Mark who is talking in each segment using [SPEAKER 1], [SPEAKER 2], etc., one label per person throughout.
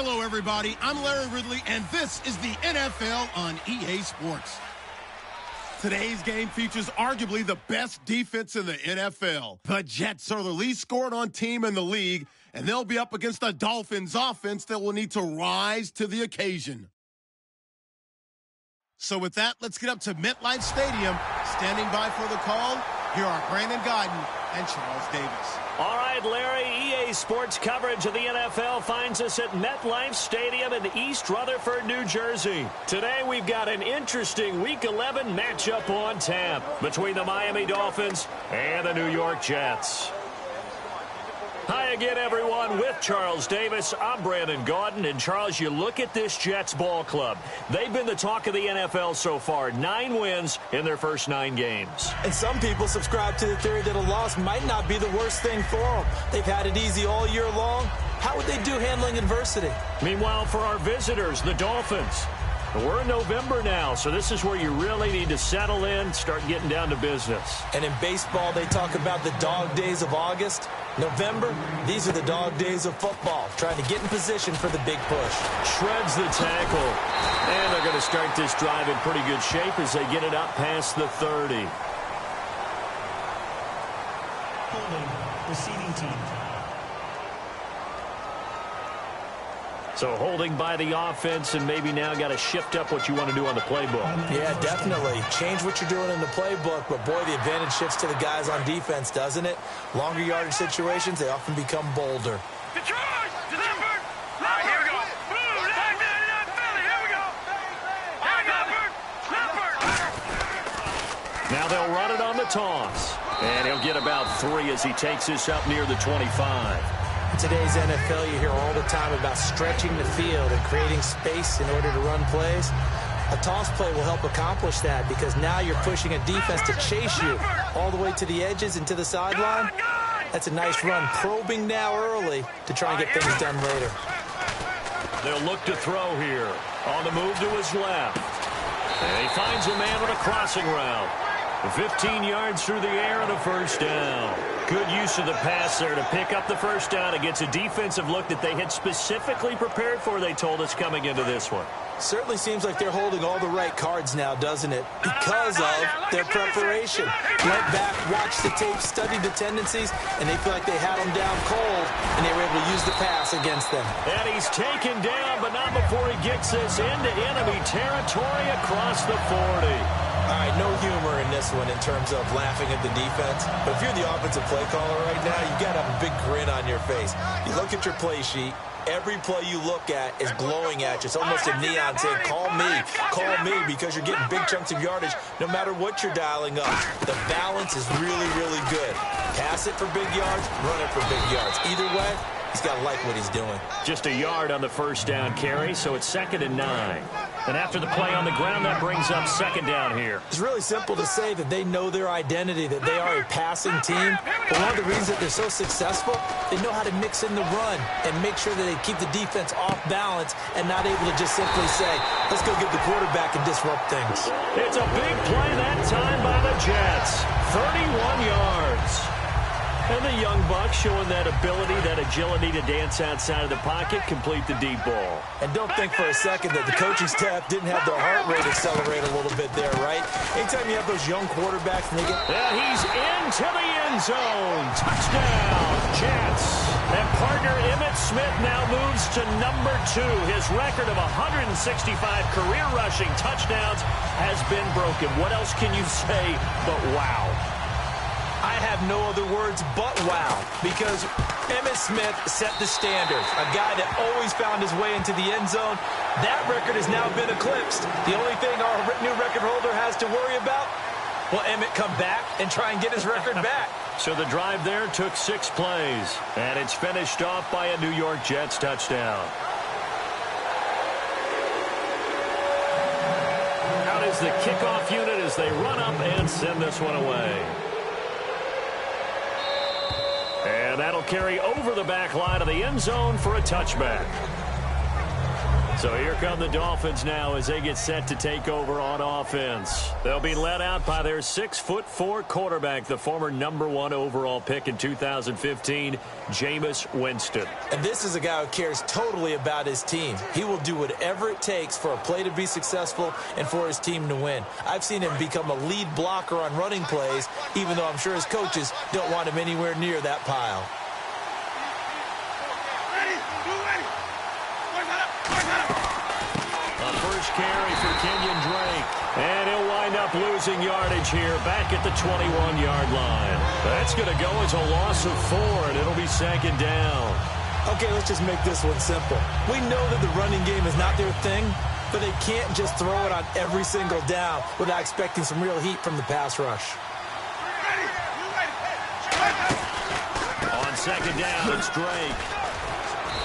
[SPEAKER 1] Hello, everybody. I'm Larry Ridley, and this is the NFL on EA Sports. Today's game features arguably the best defense in the NFL. The Jets are the least scored on team in the league, and they'll be up against the Dolphins offense that will need to rise to the occasion. So with that, let's get up to MetLife Stadium. Standing by for the call, here are Brandon Gaudin and Charles Davis.
[SPEAKER 2] All right, Larry, EA Sports coverage of the NFL finds us at MetLife Stadium in East Rutherford, New Jersey. Today, we've got an interesting Week 11 matchup on tap between the Miami Dolphins and the New York Jets. Hi again, everyone. With Charles Davis, I'm Brandon Gaudin. And, Charles, you look at this Jets ball club. They've been the talk of the NFL so far. 9 wins in their first 9 games.
[SPEAKER 3] And some people subscribe to the theory that a loss might not be the worst thing for them. They've had it easy all year long. How would they do handling adversity?
[SPEAKER 2] Meanwhile, for our visitors, the Dolphins, we're in November now, so this is where you really need to settle in, start getting down to business.
[SPEAKER 3] And in baseball, they talk about the dog days of August. November, these are the dog days of football, trying to get in position for the big push.
[SPEAKER 2] Shreds the tackle, and they're going to start this drive in pretty good shape as they get it up past the 30.
[SPEAKER 4] Holding, receiving team.
[SPEAKER 2] So holding by the offense, and maybe now got to shift up what you want to do on the playbook.
[SPEAKER 3] Yeah, definitely. Change what you're doing in the playbook, but boy, the advantage shifts to the guys on defense, doesn't it? Longer yardage situations, they often become bolder.
[SPEAKER 2] Now they'll run it on the toss, and he'll get about 3 as he takes this up near the 25.
[SPEAKER 3] In today's NFL, you hear all the time about stretching the field and creating space in order to run plays. A toss play will help accomplish that because now you're pushing a defense to chase you all the way to the edges and to the sideline. That's a nice run, probing now early to try and get things done later.
[SPEAKER 2] They'll look to throw here. On the move to his left. And he finds a man with a crossing route. 15 yards through the air and a first down. Good use of the pass there to pick up the first down against a defensive look that they had specifically prepared for, they told us, coming into this one.
[SPEAKER 3] Certainly seems like they're holding all the right cards now, doesn't it? Because of their preparation. Went back, watched the tape, studied the tendencies, and they feel like they had them down cold, and they were able to use the pass against them.
[SPEAKER 2] And he's taken down, but not before he gets this into enemy territory across the 40.
[SPEAKER 3] All right, no humor in this one in terms of laughing at the defense. But if you're the offensive play caller right now, you got to have a big grin on your face. You look at your play sheet. Every play you look at is glowing at you. It's almost a neon saying, call me, because you're getting big chunks of yardage no matter what you're dialing up. The balance is really, really good. Pass it for big yards, run it for big yards. Either way, he's got to like what he's doing.
[SPEAKER 2] Just a yard on the first down carry, so it's 2nd and 9. And after the play on the ground, that brings up 2nd down here.
[SPEAKER 3] It's really simple to say that they know their identity, that they are a passing team. But one of the reasons that they're so successful, they know how to mix in the run and make sure that they keep the defense off balance and not able to just simply say, let's go get the quarterback and disrupt things.
[SPEAKER 2] It's a big play that time by the Jets. 31 yards. And the young buck showing that ability, that agility to dance outside of the pocket, complete the deep ball.
[SPEAKER 3] And don't think for a second that the coaching staff didn't have their heart rate accelerate a little bit there, right? Anytime you have those young quarterbacks and they get...
[SPEAKER 2] Yeah, he's into the end zone. Touchdown, Jets. And partner Emmitt Smith now moves to number 2. His record of 165 career rushing touchdowns has been broken. What else can you say but wow?
[SPEAKER 3] I have no other words but wow, because Emmitt Smith set the standard. A guy that always found his way into the end zone. That record has now been eclipsed. The only thing our new record holder has to worry about, will Emmitt come back and try and get his record back?
[SPEAKER 2] So the drive there took 6 plays, and it's finished off by a New York Jets touchdown. Out is the kickoff unit as they run up and send this one away. And that'll carry over the back line of the end zone for a touchback. So here come the Dolphins now as they get set to take over on offense. They'll be led out by their 6'4" quarterback, the former #1 overall pick in 2015, Jameis Winston.
[SPEAKER 3] And this is a guy who cares totally about his team. He will do whatever it takes for a play to be successful and for his team to win. I've seen him become a lead blocker on running plays, even though I'm sure his coaches don't want him anywhere near that pile.
[SPEAKER 2] First carry for Kenyon Drake. And he'll wind up losing yardage here back at the 21-yard line. That's going to go as a loss of 4, and it'll be 2nd down.
[SPEAKER 3] Okay, let's just make this one simple. We know that the running game is not their thing, but they can't just throw it on every single down without expecting some real heat from the pass rush.
[SPEAKER 2] On 2nd down, it's Drake.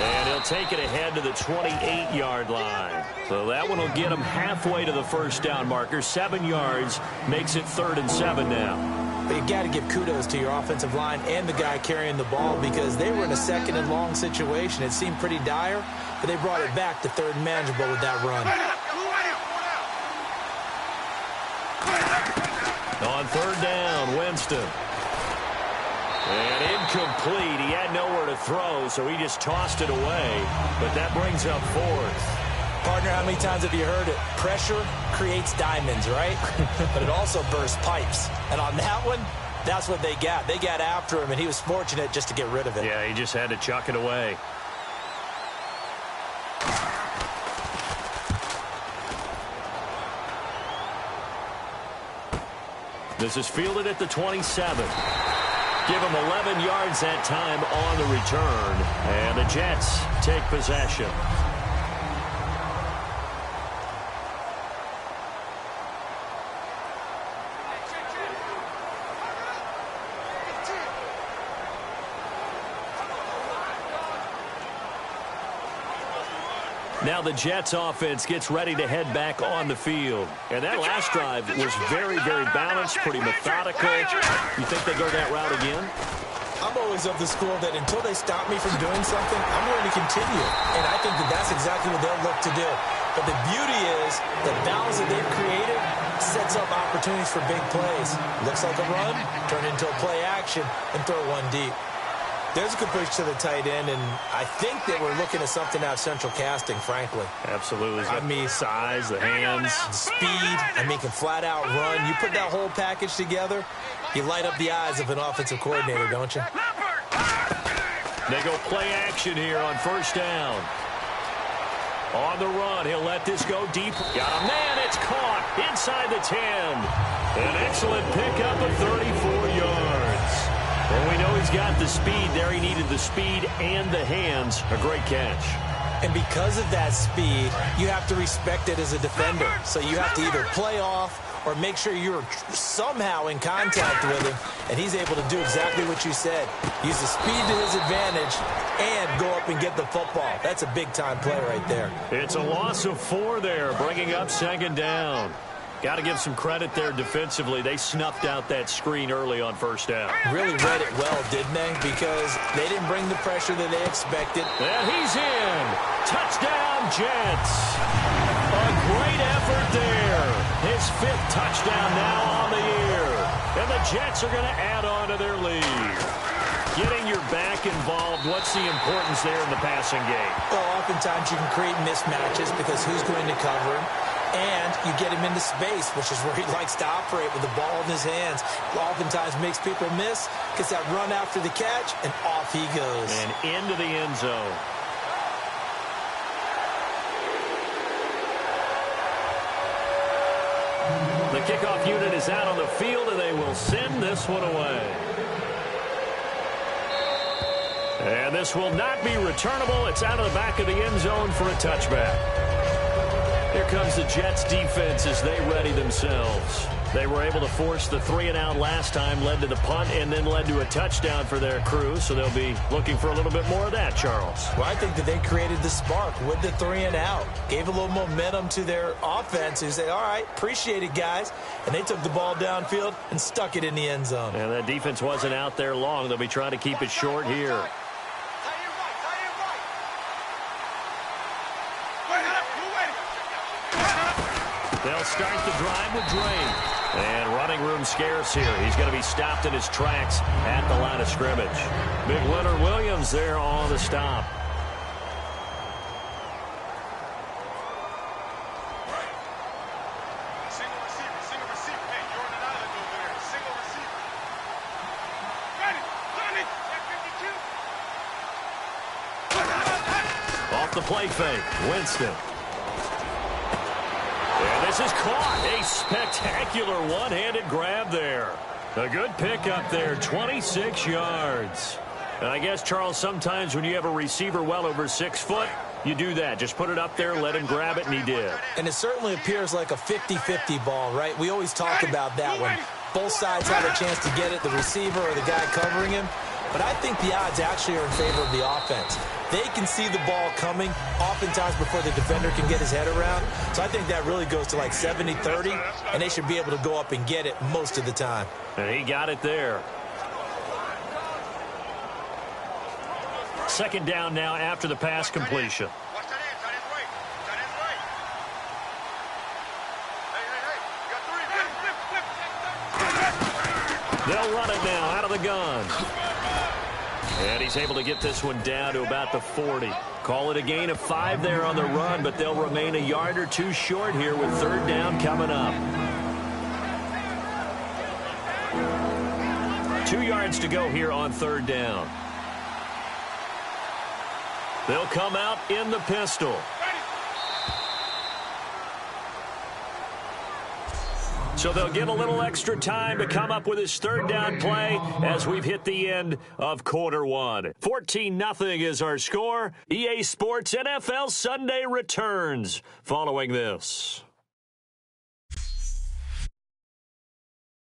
[SPEAKER 2] And he'll take it ahead to the 28-yard line. So that one will get him halfway to the first down marker. 7 yards makes it 3rd and 7 now.
[SPEAKER 3] But you got to give kudos to your offensive line and the guy carrying the ball because they were in a 2nd and long situation. It seemed pretty dire, but they brought it back to 3rd and manageable with that run.
[SPEAKER 2] On 3rd down, Winston. And incomplete. He had nowhere to throw, so he just tossed it away. But that brings up 4th.
[SPEAKER 3] Partner, how many times have you heard it? Pressure creates diamonds, right? But it also bursts pipes. And on that one, that's what they got. They got after him, and he was fortunate just to get rid of it.
[SPEAKER 2] Yeah, he just had to chuck it away. This is fielded at the 27. Give him 11 yards that time on the return. And the Jets take possession. Now the Jets offense gets ready to head back on the field. And that last drive was very, very balanced, pretty methodical. You think they go that route again?
[SPEAKER 3] I'm always of the school that until they stop me from doing something, I'm going to continue. And I think that that's exactly what they'll look to do. But the beauty is the balance that they've created sets up opportunities for big plays. Looks like a run, turn into a play action, and throw one deep. There's a good push to the tight end, and I think that we're looking at something out of central casting, frankly.
[SPEAKER 2] Absolutely. I mean, size, the hands.
[SPEAKER 3] Speed. I mean, can flat-out run. You put that whole package together, you light up the eyes of an offensive coordinator, don't you?
[SPEAKER 2] They go play action here on 1st down. On the run, he'll let this go deep. Got a man, it's caught inside the 10. An excellent pickup of 34 yards. Well, we know he's got the speed there. He needed the speed and the hands. A great catch.
[SPEAKER 3] And because of that speed, you have to respect it as a defender. So you have to either play off or make sure you're somehow in contact with him. And he's able to do exactly what you said. Use the speed to his advantage and go up and get the football. That's a big-time play right there.
[SPEAKER 2] It's a loss of 4 there, bringing up 2nd down. Got to give some credit there defensively. They snuffed out that screen early on 1st down.
[SPEAKER 3] Really read it well, didn't they? Because they didn't bring the pressure that they expected.
[SPEAKER 2] And he's in. Touchdown, Jets. A great effort there. His 5th touchdown now on the year. And the Jets are going to add on to their lead. Getting your back involved, what's the importance there in the passing game?
[SPEAKER 3] Well, oftentimes you can create mismatches because who's going to cover him? And you get him into space, which is where he likes to operate with the ball in his hands. Oftentimes makes people miss, gets that run after the catch, and off he goes.
[SPEAKER 2] And into the end zone. The kickoff unit is out on the field, and they will send this one away. And this will not be returnable. It's out of the back of the end zone for a touchback. Here comes the Jets defense as they ready themselves. They were able to force the 3-and-out last time, led to the punt, and then led to a touchdown for their crew. So they'll be looking for a little bit more of that, Charles.
[SPEAKER 3] Well, I think that they created the spark with the 3-and-out. Gave a little momentum to their offense who said, all right, appreciate it, guys. And they took the ball downfield and stuck it in the end zone.
[SPEAKER 2] And that defense wasn't out there long. They'll be trying to keep it short here. They'll start the drive with Drake. And running room scarce here. He's going to be stopped in his tracks at the line of scrimmage. Big Leonard Williams there on the stop. The play fake. Winston. And this is caught. A spectacular one-handed grab there. A good pickup there. 26 yards. And I guess, Charles, sometimes when you have a receiver well over 6 foot, you do that. Just put it up there, let him grab it, and he did.
[SPEAKER 3] And it certainly appears like a 50-50 ball, right? We always talk about that one. Both sides have a chance to get it, the receiver or the guy covering him. But I think the odds actually are in favor of the offense. They can see the ball coming oftentimes before the defender can get his head around. So I think that really goes to like 70-30, and they should be able to go up and get it most of the time.
[SPEAKER 2] And he got it there. Second down now after the pass completion. They'll run it now out of the gun. And he's able to get this one down to about the 40. Call it a gain of 5 there on the run, but they'll remain a yard or two short here with third down coming up. 2 yards to go here on third down. They'll come out in the pistol. So they'll get a little extra time to come up with his third down play as we've hit the end of quarter one. 14-0 is our score. EA Sports NFL Sunday returns following this.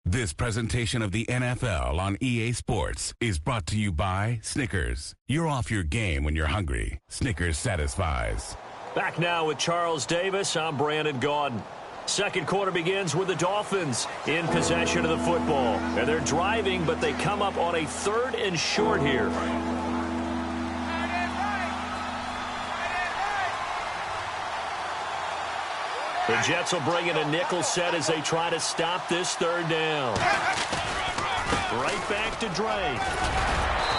[SPEAKER 5] This presentation of the NFL on EA Sports is brought to you by Snickers. You're off your game when you're hungry. Snickers satisfies.
[SPEAKER 2] Back now with Charles Davis. I'm Brandon Gaudin. Second quarter begins with the Dolphins in possession of the football. And they're driving, but they come up on a 3rd and short here. The Jets will bring in a nickel set as they try to stop this third down. Right back to Drake.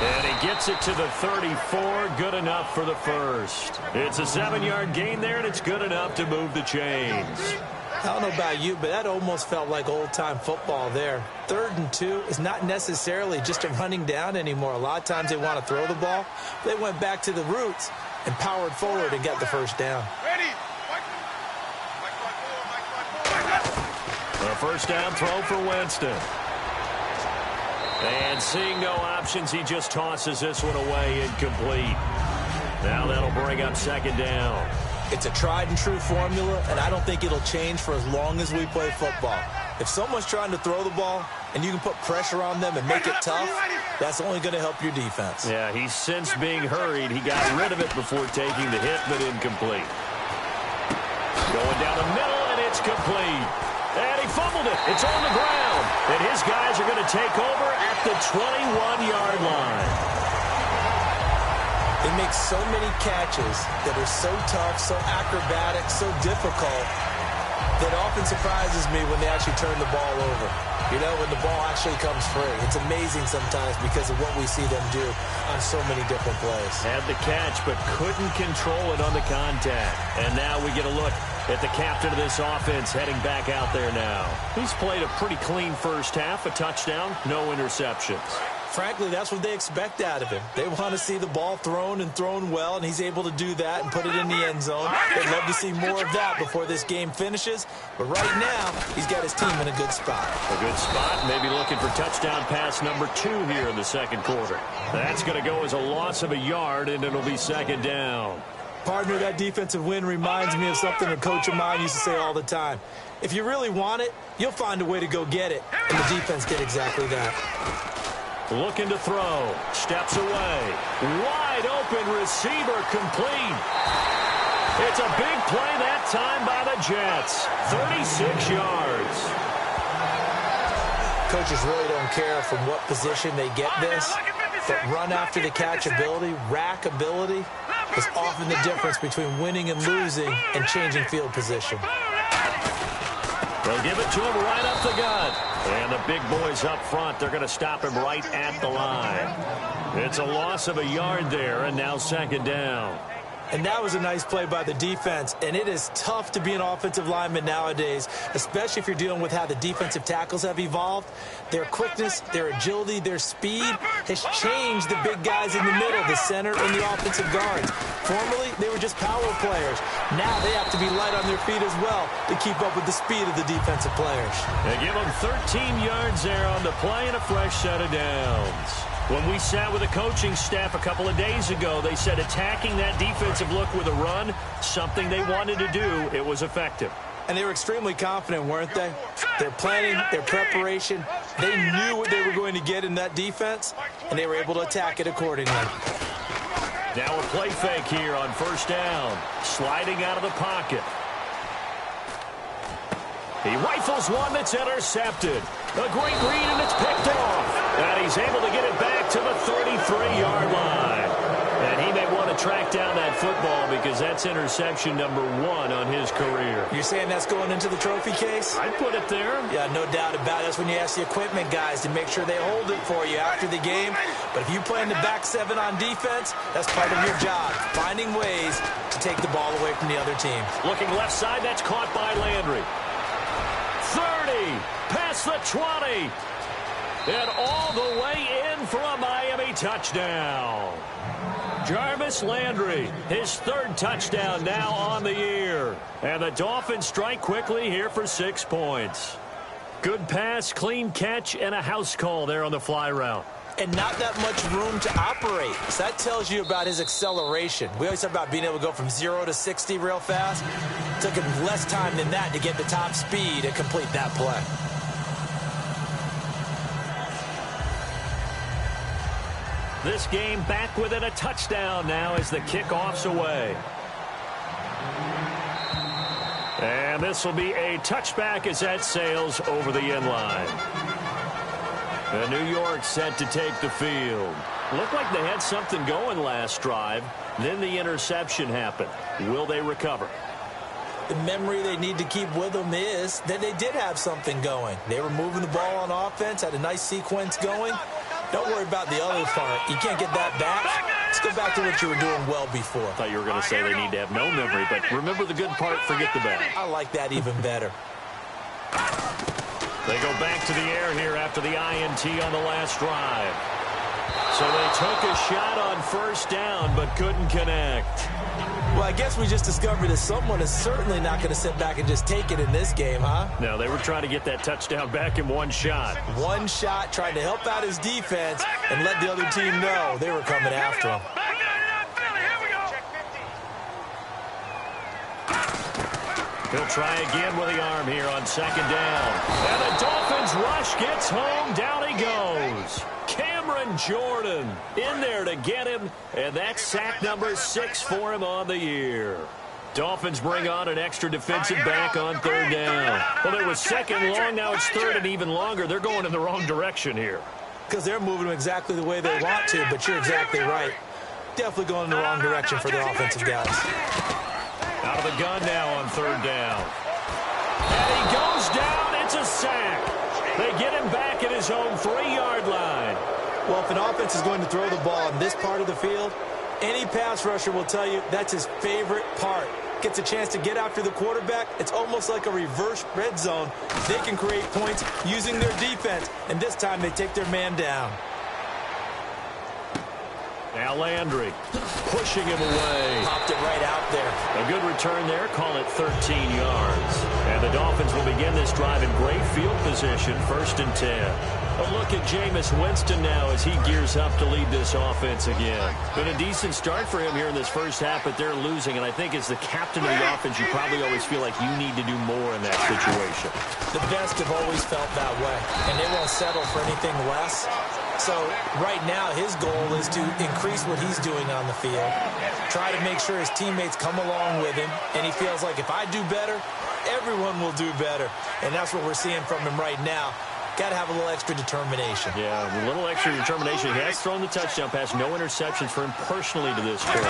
[SPEAKER 2] And he gets it to the 34. Good enough for the first. It's a 7-yard gain there, and it's good enough to move the chains.
[SPEAKER 3] I don't know about you, but that almost felt like old-time football there. 3rd and 2 is not necessarily just a running down anymore. A lot of times they want to throw the ball. They went back to the roots and powered forward and got the first down.
[SPEAKER 2] A first down throw for Winston. And seeing no options, he just tosses this one away incomplete. Now that'll bring up second down.
[SPEAKER 3] It's a tried-and-true formula, and I don't think it'll change for as long as we play football. If someone's trying to throw the ball and you can put pressure on them and make it tough, that's only going to help your defense.
[SPEAKER 2] Yeah, he's since being hurried. He got rid of it before taking the hit, but incomplete. Going down the middle, and it's complete. And he fumbled it. It's on the ground. And his guys are going to take over at the 21-yard line.
[SPEAKER 3] They make so many catches that are so tough, so acrobatic, so difficult, that often surprises me when they actually turn the ball over. You know, when the ball actually comes free. It's amazing sometimes because of what we see them do on so many different plays.
[SPEAKER 2] Had the catch, but couldn't control it on the contact. And now we get a look at the captain of this offense heading back out there now. He's played a pretty clean first half, a touchdown, no interceptions.
[SPEAKER 3] Frankly, that's what they expect out of him. They want to see the ball thrown and thrown well, and he's able to do that and put it in the end zone. They'd love to see more of that before this game finishes. But right now, he's got his team in a good spot.
[SPEAKER 2] A good spot, maybe looking for touchdown pass number 2 here in the second quarter. That's going to go as a loss of a yard, and it'll be second down.
[SPEAKER 3] Partner, that defensive win reminds me of something a coach of mine used to say all the time. If you really want it, you'll find a way to go get it. And the defense did exactly that.
[SPEAKER 2] Looking to throw. Steps away. Wide open receiver complete. It's a big play that time by the Jets. 36 yards.
[SPEAKER 3] Coaches really don't care from what position they get this. But run after the catch ability, rack ability, is often the difference between winning and losing and changing field position.
[SPEAKER 2] They'll give it to him right up the gut. And the big boys up front, they're going to stop him right at the line. It's a loss of a yard there, and now second down.
[SPEAKER 3] And that was a nice play by the defense. And it is tough to be an offensive lineman nowadays, especially if you're dealing with how the defensive tackles have evolved. Their quickness, their agility, their speed has changed the big guys in the middle, the center, and the offensive guards. Formerly, they were just power players. Now they have to be light on their feet as well to keep up with the speed of the defensive players.
[SPEAKER 2] They give them 13 yards there on the play and a fresh set of downs. When we sat with the coaching staff a couple of days ago, they said attacking that defensive look with a run, something they wanted to do, it was effective.
[SPEAKER 3] And they were extremely confident, weren't they? Their planning, their preparation, they knew what they were going to get in that defense, and they were able to attack it accordingly.
[SPEAKER 2] Now a play fake here on first down. Sliding out of the pocket. He rifles one that's intercepted. A great read, and it's picked off. And he's able to get it back to the 33-yard line. And he may want to track down that football because that's interception number 1 on his career.
[SPEAKER 3] You're saying that's going into the trophy case?
[SPEAKER 2] I'd put it there.
[SPEAKER 3] Yeah, no doubt about it. That's when you ask the equipment guys to make sure they hold it for you after the game. But if you play in the back 7 on defense, that's part of your job, finding ways to take the ball away from the other team.
[SPEAKER 2] Looking left side, that's caught by Landry. 30, past the 20, and all the way in for a Miami touchdown. Jarvis Landry, his 3rd touchdown now on the year. And the Dolphins strike quickly here for 6 points. Good pass, clean catch, and a house call there on the fly route.
[SPEAKER 3] And not that much room to operate. So that tells you about his acceleration. We always talk about being able to go from 0 to 60 real fast. It took him less time than that to get the top speed and complete that play.
[SPEAKER 2] This game back within a touchdown now as the kickoff's away. And this will be a touchback as that sails over the end line. And New York set to take the field. Looked like they had something going last drive. Then the interception happened. Will they recover?
[SPEAKER 3] The memory they need to keep with them is that they did have something going. They were moving the ball on offense, had a nice sequence going. Don't worry about the other part. You can't get that back. Let's go back to what you were doing well before.
[SPEAKER 2] I thought you were going to say they need to have no memory, but remember the good part, forget the bad.
[SPEAKER 3] I like that even better.
[SPEAKER 2] They go back to the air here after the INT on the last drive. So they took a shot on first down, but couldn't connect.
[SPEAKER 3] Well, I guess we just discovered that someone is certainly not going to sit back and just take it in this game, huh?
[SPEAKER 2] No, they were trying to get that touchdown back in one shot.
[SPEAKER 3] One shot, trying to help out his defense and let the other team know they were coming after him.
[SPEAKER 2] He'll try again with the arm here on second down. And the Dolphins rush gets home. Down he goes. Cameron Jordan in there to get him. And that's sack number 6 for him on the year. Dolphins bring on an extra defensive back on third down. Well, it was second long. Now it's third and even longer. They're going in the wrong direction here.
[SPEAKER 3] Because they're moving them exactly the way they want to, but you're exactly right. Definitely going in the wrong direction for the offensive guys.
[SPEAKER 2] Out of the gun now on third down. And he goes down. It's a sack. They get him back at his own 3-yard line.
[SPEAKER 3] Well, if an offense is going to throw the ball in this part of the field, any pass rusher will tell you that's his favorite part. Gets a chance to get after the quarterback. It's almost like a reverse red zone. They can create points using their defense, and this time they take their man down.
[SPEAKER 2] Now Landry pushing him away.
[SPEAKER 3] Popped it right out there.
[SPEAKER 2] A good return there. Call it 13 yards. And the Dolphins will begin this drive in great field position. 1st and 10. A look at Jameis Winston now as he gears up to lead this offense again. Been a decent start for him here in this first half, but they're losing. And I think as the captain of the offense, you probably always feel like you need to do more in that situation.
[SPEAKER 3] The best have always felt that way, and they won't settle for anything less. So right now his goal is to increase what he's doing on the field, try to make sure his teammates come along with him, and he feels like if I do better, everyone will do better. And that's what we're seeing from him right now. Got to have a little extra determination.
[SPEAKER 2] Yeah, a little extra determination. He has thrown the touchdown pass. No interceptions for him personally to this point.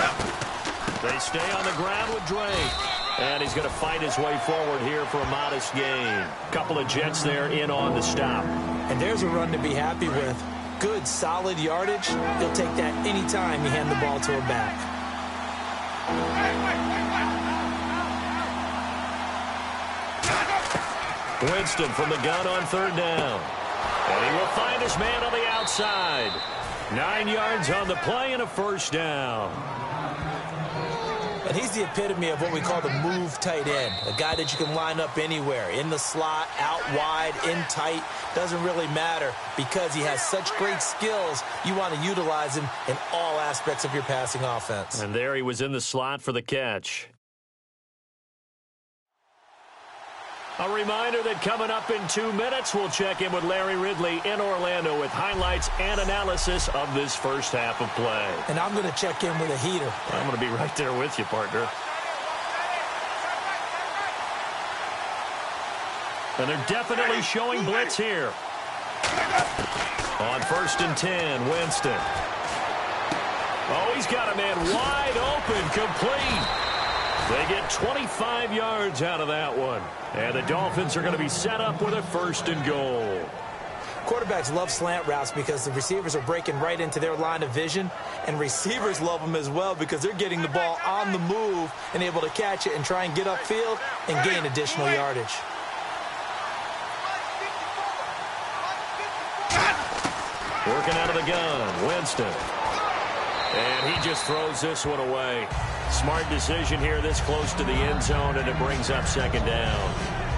[SPEAKER 2] They stay on the ground with Drake. And he's going to fight his way forward here for a modest gain. Couple of Jets there in on the stop.
[SPEAKER 3] And there's a run to be happy with. Good, solid yardage. He'll take that anytime you hand the ball to a back.
[SPEAKER 2] Winston from the gun on third down. And he will find his man on the outside. 9 yards on the play and a first down.
[SPEAKER 3] And he's the epitome of what we call the move tight end. A guy that you can line up anywhere. In the slot, out wide, in tight. Doesn't really matter because he has such great skills. You want to utilize him in all aspects of your passing offense.
[SPEAKER 2] And there he was in the slot for the catch. A reminder that coming up in 2 minutes, we'll check in with Larry Ridley in Orlando with highlights and analysis of this first half of play.
[SPEAKER 3] And I'm going to check in with a heater.
[SPEAKER 2] I'm going to be right there with you, partner. And they're definitely showing blitz here. On 1st and 10, Winston. Oh, he's got a man wide open, complete. They get 25 yards out of that one. And the Dolphins are going to be set up with a 1st and goal.
[SPEAKER 3] Quarterbacks love slant routes because the receivers are breaking right into their line of vision. And receivers love them as well because they're getting the ball on the move and able to catch it and try and get upfield and gain additional yardage.
[SPEAKER 2] Working out of the gun, Winston. And he just throws this one away. Smart decision here this close to the end zone, and it brings up 2nd down.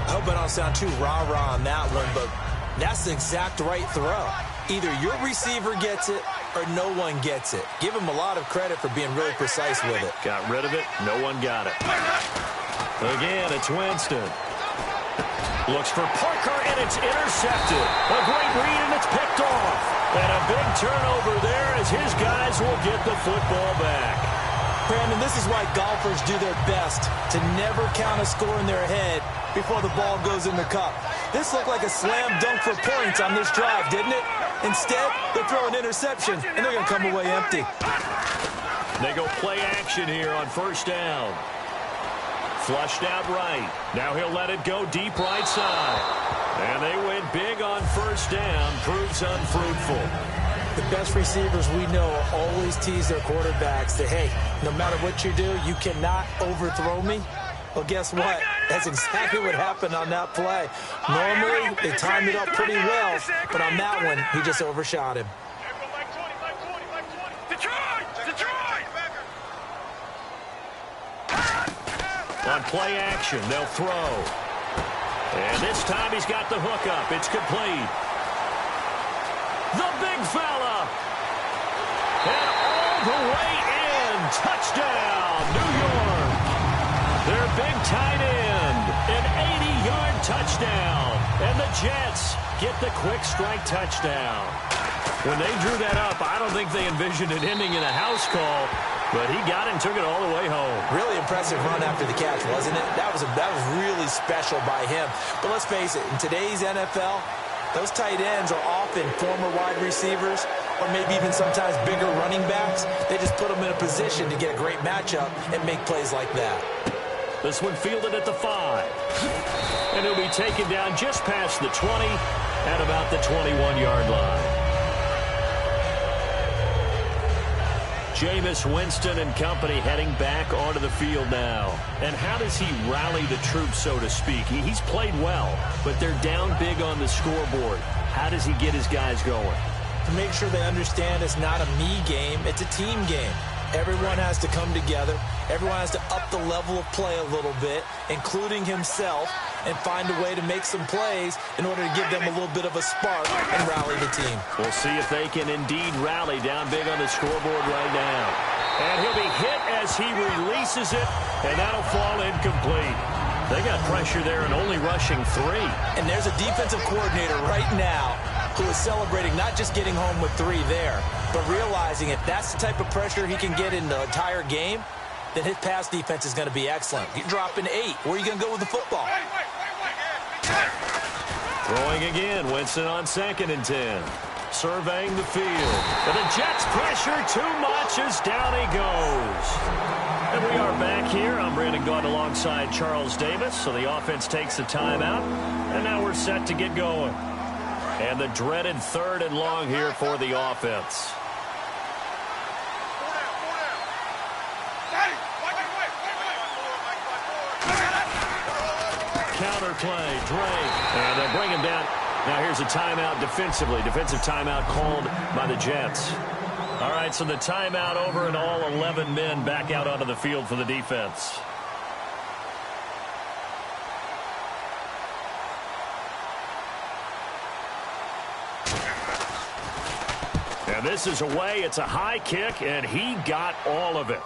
[SPEAKER 3] I hope I don't sound too rah-rah on that one, but that's the exact right throw. Either your receiver gets it or no one gets it. Give him a lot of credit for being really precise with it.
[SPEAKER 2] Got rid of it. No one got it. Again, it's Winston. Looks for Parker, and it's intercepted. A great read, and it's picked off. And a big turnover there as his guys will get the football back.
[SPEAKER 3] Brandon, this is why golfers do their best to never count a score in their head before the ball goes in the cup. This looked like a slam dunk for points on this drive, didn't it? Instead, they're throwing interception, and they're going to come away empty.
[SPEAKER 2] They go play action here on 1st down. Flushed out right. Now he'll let it go deep right side. And they went big on 1st down. Proves unfruitful.
[SPEAKER 3] The best receivers we know always tease their quarterbacks that, hey, no matter what you do, you cannot overthrow me. Well, guess what? That's exactly what happened on that play. Normally, they timed it up pretty well, but on that one, he just overshot him.
[SPEAKER 2] On play action, they'll throw. And this time he's got the hook up. It's complete. The big fella. And all the way in. Touchdown, New York. Their big tight end. An 80-yard touchdown. And the Jets get the quick strike touchdown. When they drew that up, I don't think they envisioned it ending in a house call. But he got it and took it all the way home.
[SPEAKER 3] Really impressive run after the catch, wasn't it? That was really special by him. But let's face it, in today's NFL, those tight ends are often former wide receivers or maybe even sometimes bigger running backs. They just put them in a position to get a great matchup and make plays like that.
[SPEAKER 2] This one fielded at the 5. And he'll be taken down just past the 20 at about the 21-yard line. Jameis Winston and company heading back onto the field now. And how does he rally the troops, so to speak? He's played well, but they're down big on the scoreboard. How does he get his guys going?
[SPEAKER 3] To make sure they understand it's not a me game, it's a team game. Everyone has to come together. Everyone has to up the level of play a little bit, including himself, and find a way to make some plays in order to give them a little bit of a spark and rally the team.
[SPEAKER 2] We'll see if they can indeed rally down big on the scoreboard right now. And he'll be hit as he releases it, and that'll fall incomplete. They got pressure there and only rushing 3.
[SPEAKER 3] And there's a defensive coordinator right now who is celebrating not just getting home with 3 there, but realizing if that's the type of pressure he can get in the entire game, then his pass defense is going to be excellent. You're dropping 8. Where are you going to go with the football?
[SPEAKER 2] Throwing again, Winston on 2nd and 10. Surveying the field. But the Jets pressure too much as down he goes. And we are back here. I'm Brandon Gaudin alongside Charles Davis. So the offense takes a timeout. And now we're set to get going. And the dreaded 3rd and long here for the offense. Counter play, Drake. And they'll bring him down. Now here's a timeout defensively. Defensive timeout called by the Jets. All right, so the timeout over and all 11 men back out onto the field for the defense. And this is away. It's a high kick, and he got all of it.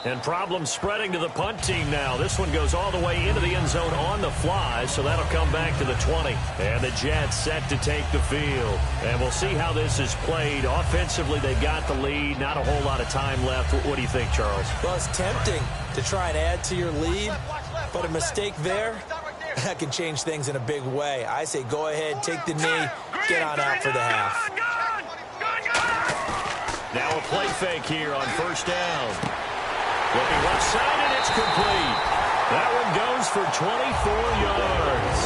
[SPEAKER 2] And problems spreading to the punt team now. This one goes all the way into the end zone on the fly, so that'll come back to the 20. And the Jets set to take the field. And we'll see how this is played. Offensively, they've got the lead. Not a whole lot of time left. What do you think, Charles?
[SPEAKER 3] Well, it's tempting to try and add to your lead, but a mistake there, that can change things in a big way. I say go ahead, take the knee, get on out for the half.
[SPEAKER 2] Now a play fake here on 1st down. Looking left side, and it's complete. That one goes for 24 yards.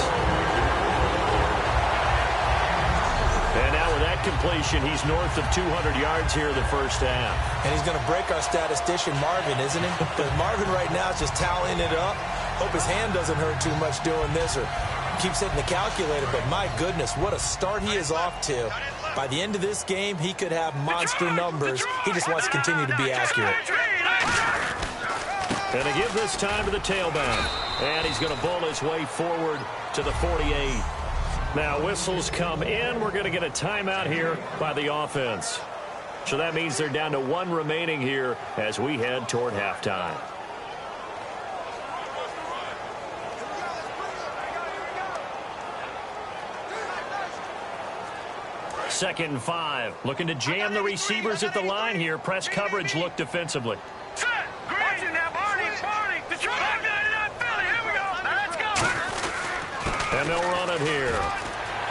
[SPEAKER 2] And now with that completion, he's north of 200 yards here in the 1st half.
[SPEAKER 3] And he's going to break our statistician, Marvin, isn't he? But Marvin right now is just tallying it up. Hope his hand doesn't hurt too much doing this or keeps hitting the calculator. But my goodness, what a start he is off to. By the end of this game, he could have monster numbers. He just wants to continue to be accurate.
[SPEAKER 2] And to give this time to the tailback. And he's going to bowl his way forward to the 48. Now whistles come in. We're going to get a timeout here by the offense. So that means they're down to 1 remaining here as we head toward halftime. Second and 5. Looking to jam the receivers at the line here. Press coverage look defensively. And they'll run it here.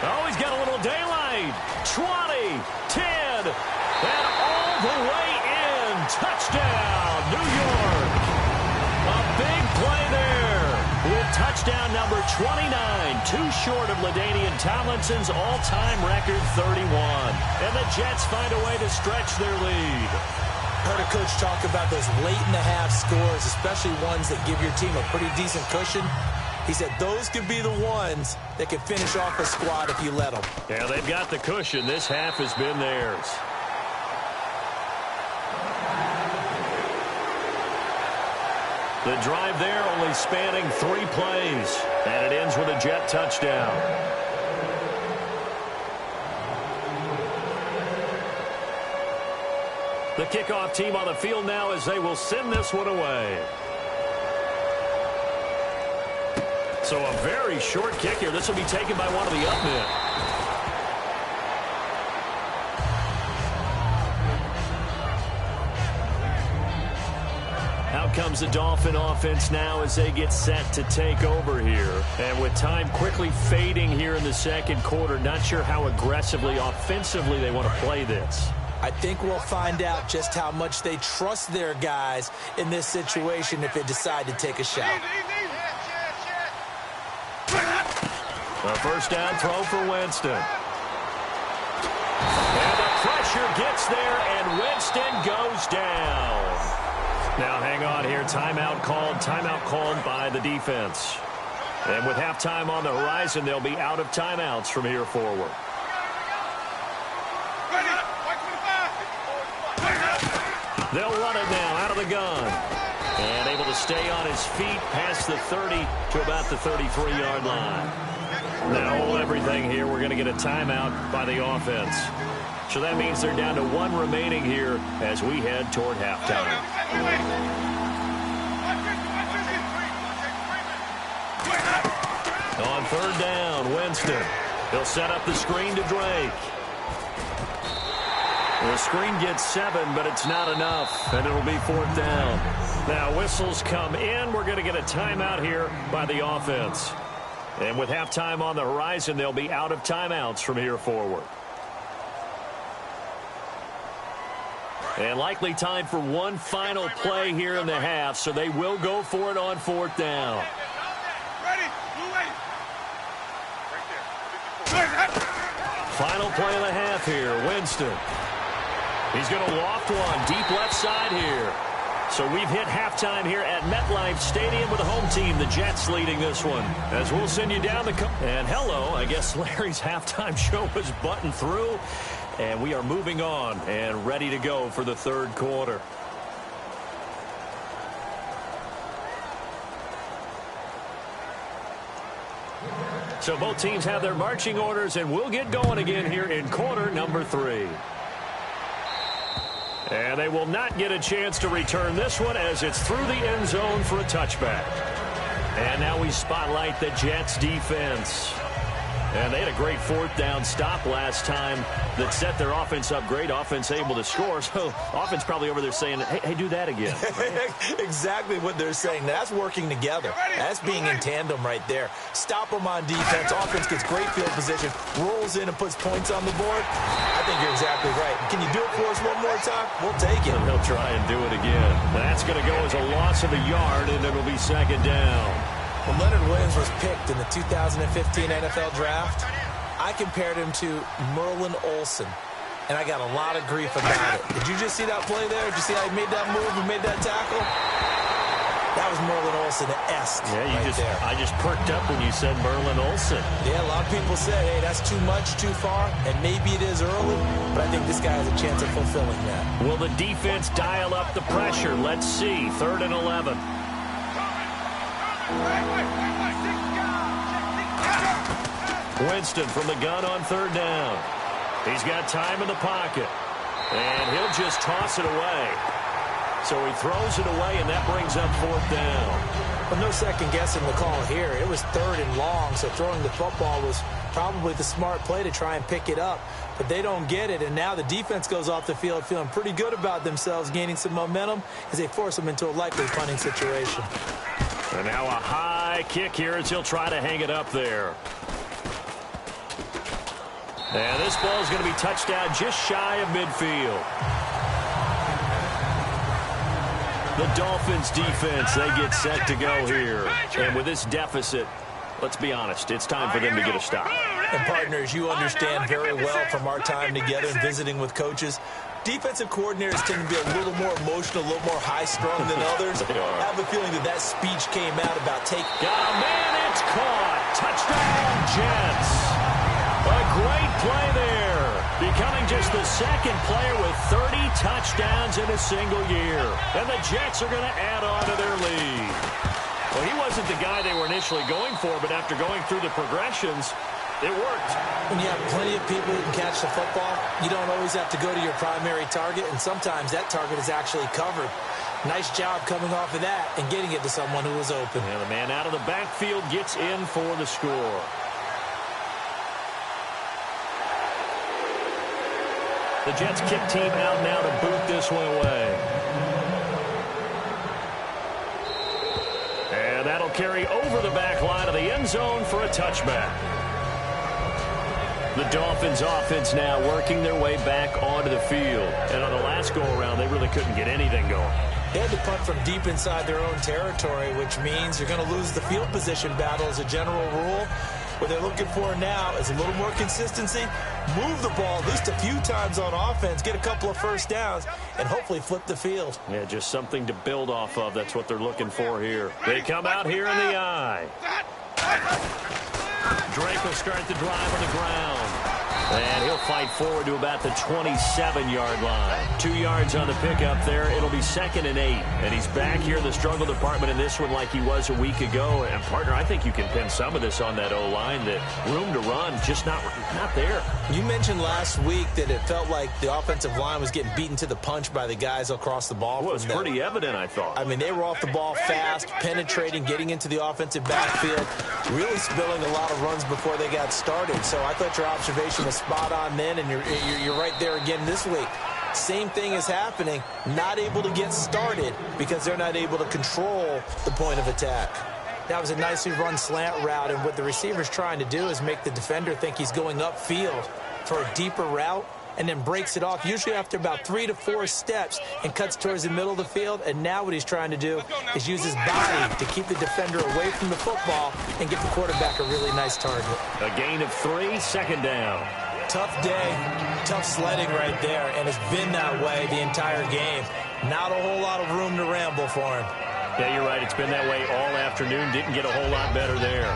[SPEAKER 2] Oh, he's got a little daylight. 20, 10, and all the way in. Touchdown, New York. A big play there with touchdown number 29. Too short of LaDainian Tomlinson's all-time record 31. And the Jets find a way to stretch their lead.
[SPEAKER 3] Heard a coach talk about those late-in-the-half scores, especially ones that give your team a pretty decent cushion. He said those could be the ones that could finish off a squad if you let them.
[SPEAKER 2] Yeah, they've got the cushion. This half has been theirs. The drive there only spanning 3 plays. And it ends with a Jet touchdown. The kickoff team on the field now as they will send this one away. So a very short kick here. This will be taken by one of the up men. Out comes the Dolphin offense now as they get set to take over here. And with time quickly fading here in the second quarter, not sure how aggressively, offensively they want to play this.
[SPEAKER 3] I think we'll find out just how much they trust their guys in this situation if they decide to take a shot.
[SPEAKER 2] A first down throw for Winston. And the pressure gets there, and Winston goes down. Now hang on here. Timeout called by the defense. And with halftime on the horizon, they'll be out of timeouts from here forward. They'll run it now out of the gun. And able to stay on his feet past the 30 to about the 33-yard line. Now hold everything here. We're going to get a timeout by the offense. So that means they're down to 1 remaining here as we head toward halftime. On 3rd down, Winston. He'll set up the screen to Drake. The screen gets 7, but it's not enough, and it'll be 4th down. Now whistles come in. We're going to get a timeout here by the offense. And with halftime on the horizon, they'll be out of timeouts from here forward. And likely time for one final play here in the half, so they will go for it on 4th down. Final play of the half here, Winston. He's going to loft one deep left side here. So we've hit halftime here at MetLife Stadium with the home team, the Jets, leading this one. As we'll send you down the... And hello, I guess Larry's halftime show was buttoned through. And we are moving on and ready to go for the 3rd quarter. So both teams have their marching orders, and we'll get going again here in quarter number 3. And they will not get a chance to return this one as it's through the end zone for a touchback. And now we spotlight the Jets defense. And they had a great 4th down stop last time that set their offense up great. Offense able to score. So offense probably over there saying, hey, do that again.
[SPEAKER 3] Exactly what they're saying. That's working together. That's being in tandem right there. Stop them on defense. Offense gets great field position, rolls in and puts points on the board. I think you're exactly right. Can you do it for us one more time? We'll take it.
[SPEAKER 2] And they'll try and do it again. That's going to go as a loss of a yard, and it'll be 2nd down.
[SPEAKER 3] When Leonard Williams was picked in the 2015 NFL Draft, I compared him to Merlin Olsen, and I got a lot of grief about it. Did you just see that play there? Did you see how he made that move and made that tackle? That was Merlin Olsen-esque there.
[SPEAKER 2] I just perked up when you said Merlin Olsen.
[SPEAKER 3] Yeah, a lot of people say, hey, that's too much, too far, and maybe it is early, but I think this guy has a chance of fulfilling that.
[SPEAKER 2] Will the defense dial up the pressure? Let's see. 3rd and 11. Winston from the gun on 3rd down. He's got time in the pocket. And he'll just toss it away. So he throws it away, and that brings up 4th down.
[SPEAKER 3] But no second guessing the call here. It was 3rd and long, so throwing the football was probably the smart play to try and pick it up. But they don't get it, and now the defense goes off the field feeling pretty good about themselves, gaining some momentum as they force them into a likely punting situation.
[SPEAKER 2] And now a high kick here as he'll try to hang it up there. And this ball is going to be touched down just shy of midfield. The Dolphins defense, they get set to go here. And with this deficit, let's be honest, it's time for them to get a stop.
[SPEAKER 3] And partners, you understand very well from our time together and visiting with coaches, defensive coordinators tend to be a little more emotional, a little more high-strung than others. I have a feeling that speech came out about taking...
[SPEAKER 2] Got a man, it's caught. Touchdown, Jets. A great play there. Becoming just the 2nd player with 30 touchdowns in a single year. And the Jets are going to add on to their lead. Well, he wasn't the guy they were initially going for, but after going through the progressions, it worked.
[SPEAKER 3] When you have plenty of people who can catch the football, you don't always have to go to your primary target, and sometimes that target is actually covered. Nice job coming off of that and getting it to someone who was open.
[SPEAKER 2] And the man out of the backfield gets in for the score. The Jets kick team out now to boot this one away. And that'll carry over the back line of the end zone for a touchback. The Dolphins offense now working their way back onto the field. And on the last go-around, they really couldn't get anything going.
[SPEAKER 3] They had to punt from deep inside their own territory, which means you're going to lose the field position battle as a general rule. What they're looking for now is a little more consistency, move the ball at least a few times on offense, get a couple of first downs, and hopefully flip the field.
[SPEAKER 2] Yeah, just something to build off of. That's what they're looking for here. They come out here in the eye. Drake will start the drive on the ground. And he'll fight forward to about the 27-yard line. 2 yards on the pickup there. It'll be 2nd and 8. And he's back here in the struggle department in this one like he was a week ago. And, partner, I think you can pin some of this on that O-line. That room to run, just not there.
[SPEAKER 3] You mentioned last week that it felt like the offensive line was getting beaten to the punch by the guys across the ball.
[SPEAKER 2] Well, it was pretty evident, I thought.
[SPEAKER 3] I mean, they were off the ball fast, penetrating, getting into the offensive backfield, really spilling a lot of runs before they got started. So I thought your observation was spot on then, and you're right there again this week. Same thing is happening, not able to get started because they're not able to control the point of attack. That was a nicely run slant route, and what the receiver's trying to do is make the defender think he's going upfield for a deeper route, and then breaks it off, usually after about 3 to 4 steps, and cuts towards the middle of the field. And now what he's trying to do is use his body to keep the defender away from the football and get the quarterback a really nice target.
[SPEAKER 2] A gain of 3, second down.
[SPEAKER 3] Tough day, tough sledding right there, and it's been that way the entire game. Not a whole lot of room to ramble for him.
[SPEAKER 2] Yeah, you're right. It's been that way all afternoon. Didn't get a whole lot better there.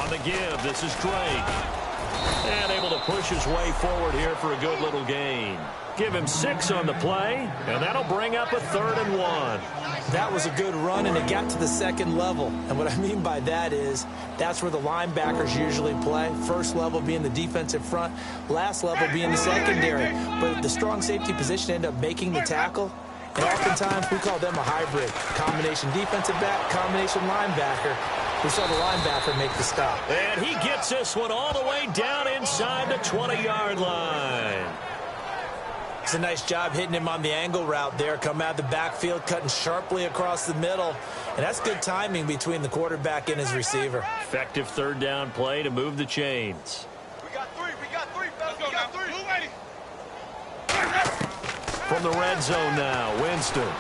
[SPEAKER 2] On the give, this is Drake. And able to push his way forward here for a good little gain. Give him 6 on the play, and that'll bring up a 3rd and 1.
[SPEAKER 3] That was a good run, and it got to the second level. And what I mean by that is that's where the linebackers usually play. First level being the defensive front, last level being the secondary. But the strong safety position ended up making the tackle. And oftentimes we call them a hybrid. Combination defensive back, combination linebacker. We saw the linebacker make the stop.
[SPEAKER 2] And he gets this one all the way down inside the 20-yard line.
[SPEAKER 3] It's a nice job hitting him on the angle route there. Come out of the backfield, cutting sharply across the middle. And that's good timing between the quarterback and his receiver.
[SPEAKER 2] Effective 3rd down play to move the chains.
[SPEAKER 6] We got 3, fellas. We got 3. Blue lady.
[SPEAKER 2] From the red zone now, Winston.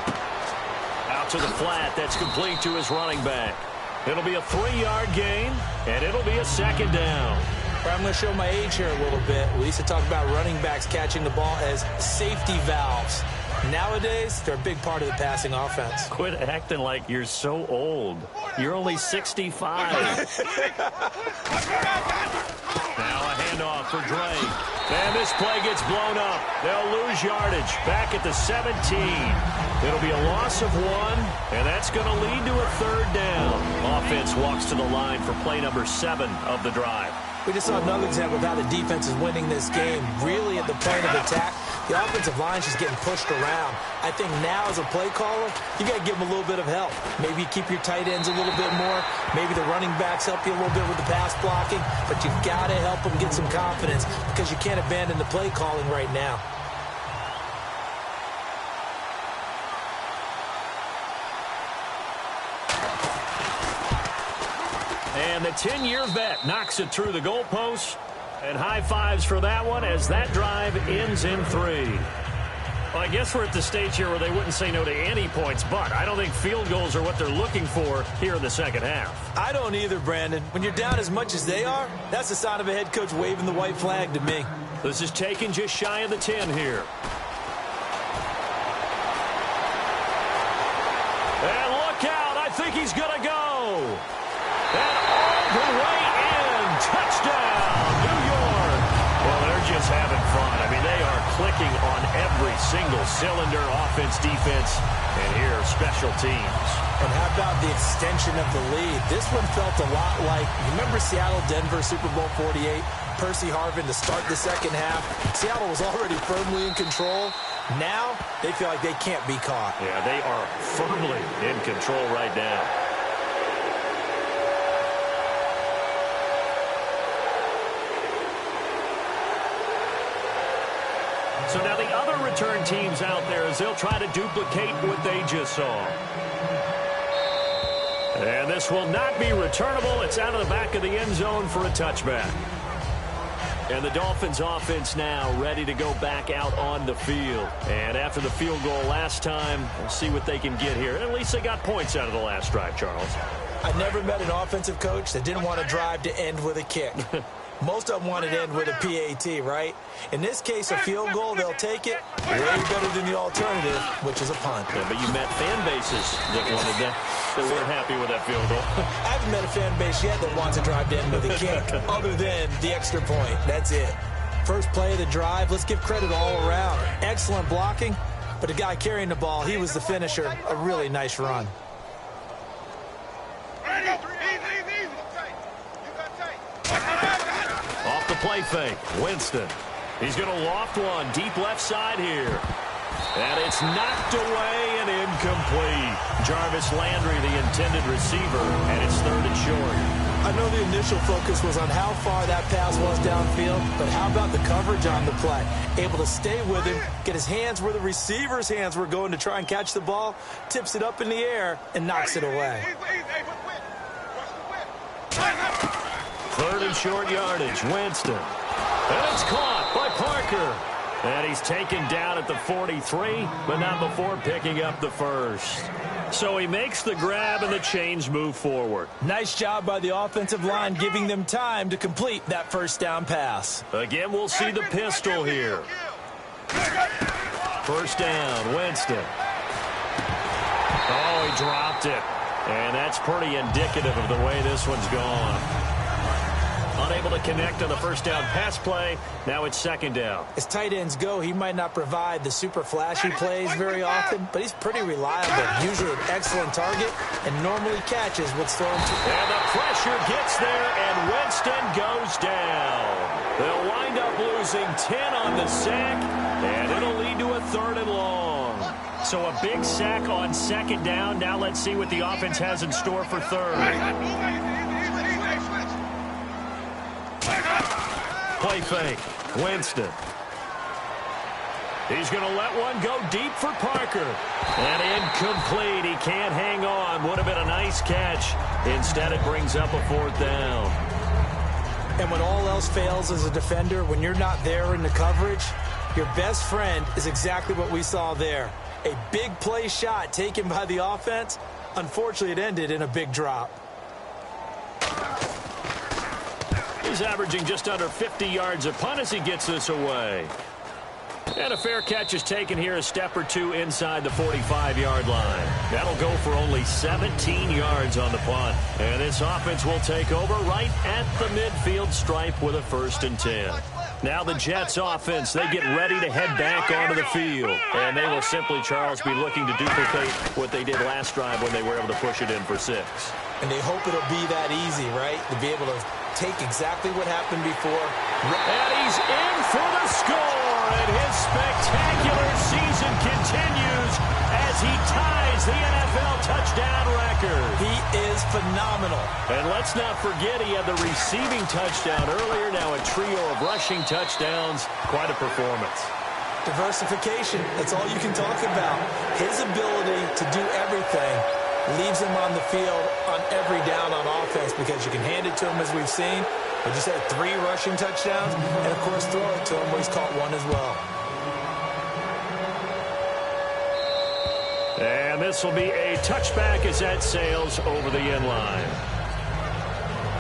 [SPEAKER 2] Out to the flat. That's complete to his running back. It'll be a 3-yard gain, and it'll be a 2nd down.
[SPEAKER 3] I'm going to show my age here a little bit. We used to talk about running backs catching the ball as safety valves. Nowadays, they're a big part of the passing offense.
[SPEAKER 2] Quit acting like you're so old. You're only 65. Now a handoff for Drake. And this play gets blown up. They'll lose yardage. Back at the 17. It'll be a loss of 1, and that's going to lead to a 3rd down. Offense walks to the line for play number 7 of the drive.
[SPEAKER 3] We just saw another example of how the defense is winning this game. Really at the point of attack, the offensive line's just getting pushed around. I think now as a play caller, you got to give them a little bit of help. Maybe you keep your tight ends a little bit more. Maybe the running backs help you a little bit with the pass blocking. But you've got to help them get some confidence because you can't abandon the play calling right now.
[SPEAKER 2] And the 10-year vet knocks it through the goalpost. And high fives for that one as that drive ends in 3. Well, I guess we're at the stage here where they wouldn't say no to any points, but I don't think field goals are what they're looking for here in the second half.
[SPEAKER 3] I don't either, Brandon. When you're down as much as they are, that's the sign of a head coach waving the white flag to me.
[SPEAKER 2] This is taken just shy of the 10 here. And look out. I think he's going to go. And all the way in. Touchdown, New York. Well, they're just having fun. I mean, they are clicking on every single cylinder, offense, defense, and here, special teams.
[SPEAKER 3] And how about the extension of the lead? This one felt a lot like, you remember Seattle-Denver Super Bowl 48? Percy Harvin to start the second half. Seattle was already firmly in control. Now, they feel like they can't be caught.
[SPEAKER 2] Yeah, they are firmly in control right now. So now the other return teams out there as they'll try to duplicate what they just saw. And this will not be returnable. It's out of the back of the end zone for a touchback. And the Dolphins offense now ready to go back out on the field. And after the field goal last time, we'll see what they can get here. And at least they got points out of the last drive, Charles.
[SPEAKER 3] I never met an offensive coach that didn't want to drive to end with a kick. Most of them wanted to end with a PAT, right? In this case, a field goal, they'll take it way better than the alternative, which is a punt.
[SPEAKER 2] Yeah, but you met fan bases that wanted that. They weren't happy with that field goal.
[SPEAKER 3] I haven't met a fan base yet that wants to drive to end with a kick, other than the extra point. That's it. First play of the drive, let's give credit all around. Excellent blocking, but the guy carrying the ball, he was the finisher. A really nice run.
[SPEAKER 2] Off the play fake, Winston. He's going to loft one deep left side here. And it's knocked away and incomplete. Jarvis Landry, the intended receiver, and it's 3rd and short.
[SPEAKER 3] I know the initial focus was on how far that pass was downfield, but how about the coverage on the play? Able to stay with him, get his hands where the receiver's hands were going to try and catch the ball, tips it up in the air, and knocks it away.
[SPEAKER 2] Third and short yardage, Winston. And it's caught by Parker. And he's taken down at the 43, but not before picking up the first. So he makes the grab and the chains move forward.
[SPEAKER 3] Nice job by the offensive line giving them time to complete that first down pass.
[SPEAKER 2] Again, we'll see the pistol here. First down, Winston. Oh, he dropped it. And that's pretty indicative of the way this one's gone. Unable to connect on the first down pass play. Now it's second down.
[SPEAKER 3] As tight ends go, he might not provide the super flashy plays very often, but he's pretty reliable. Usually an excellent target and normally catches what's thrown to him.
[SPEAKER 2] And the pressure gets there, and Winston goes down. They'll wind up losing 10 on the sack, and it'll lead to a third and long. So a big sack on second down. Now let's see what the offense has in store for third. Play fake. Winston. He's going to let one go deep for Parker. And incomplete. He can't hang on. Would have been a nice catch. Instead, it brings up a fourth down.
[SPEAKER 3] And when all else fails as a defender, when you're not there in the coverage, your best friend is exactly what we saw there. A big play shot taken by the offense. Unfortunately, it ended in a big drop.
[SPEAKER 2] He's averaging just under 50 yards a punt as he gets this away. And a fair catch is taken here a step or two inside the 45-yard line. That'll go for only 17 yards on the punt. And this offense will take over right at the midfield stripe with a 1st and 10. Now the Jets offense, they get ready to head back onto the field. And they will simply, Charles, be looking to duplicate what they did last drive when they were able to push it in for 6.
[SPEAKER 3] And they hope it'll be that easy, right? To be able to take exactly what happened before.
[SPEAKER 2] And he's in for the score. And his spectacular season continues as he ties the NFL touchdown record.
[SPEAKER 3] He is phenomenal.
[SPEAKER 2] And let's not forget he had the receiving touchdown earlier. Now a trio of rushing touchdowns. Quite a performance.
[SPEAKER 3] Diversification, that's all you can talk about. His ability to do everything leaves him on the field on every down on offense because you can hand it to him as we've seen. We just had 3 rushing touchdowns and, of course, throw it to him where he's caught 1 as well.
[SPEAKER 2] And this will be a touchback as that sails over the end line.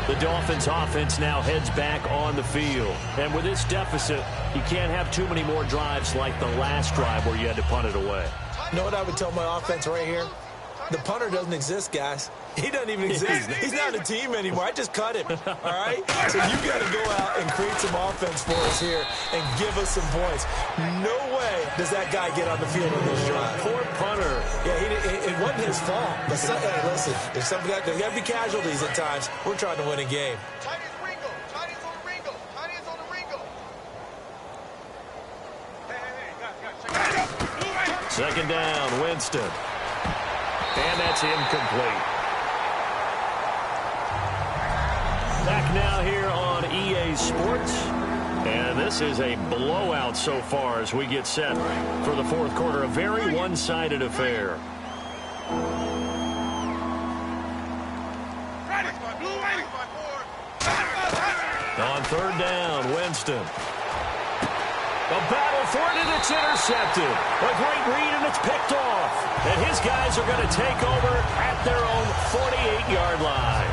[SPEAKER 2] The Dolphins offense now heads back on the field. And with this deficit, you can't have too many more drives like the last drive where you had to punt it away.
[SPEAKER 3] You know what I would tell my offense right here? The punter doesn't exist, guys. He doesn't even exist. He's not a team anymore. I just cut him, all right? So you got to go out and create some offense for us here and give us some points. No way does that guy get on the field on this drive.
[SPEAKER 2] Poor punter.
[SPEAKER 3] Yeah, it wasn't his fault. But hey, listen, there's got to be casualties at times. We're trying to win a game.
[SPEAKER 6] Tiny's on the Ringo. Tiny's on the Ringo. Hey.
[SPEAKER 2] Second down, Winston. And that's incomplete. Back now here on EA Sports. And this is a blowout so far as we get set for the fourth quarter. A very one-sided affair. On third down, Winston. A battle for it, and it's intercepted. A great read, and it's picked off. And his guys are going to take over at their own 48-yard line.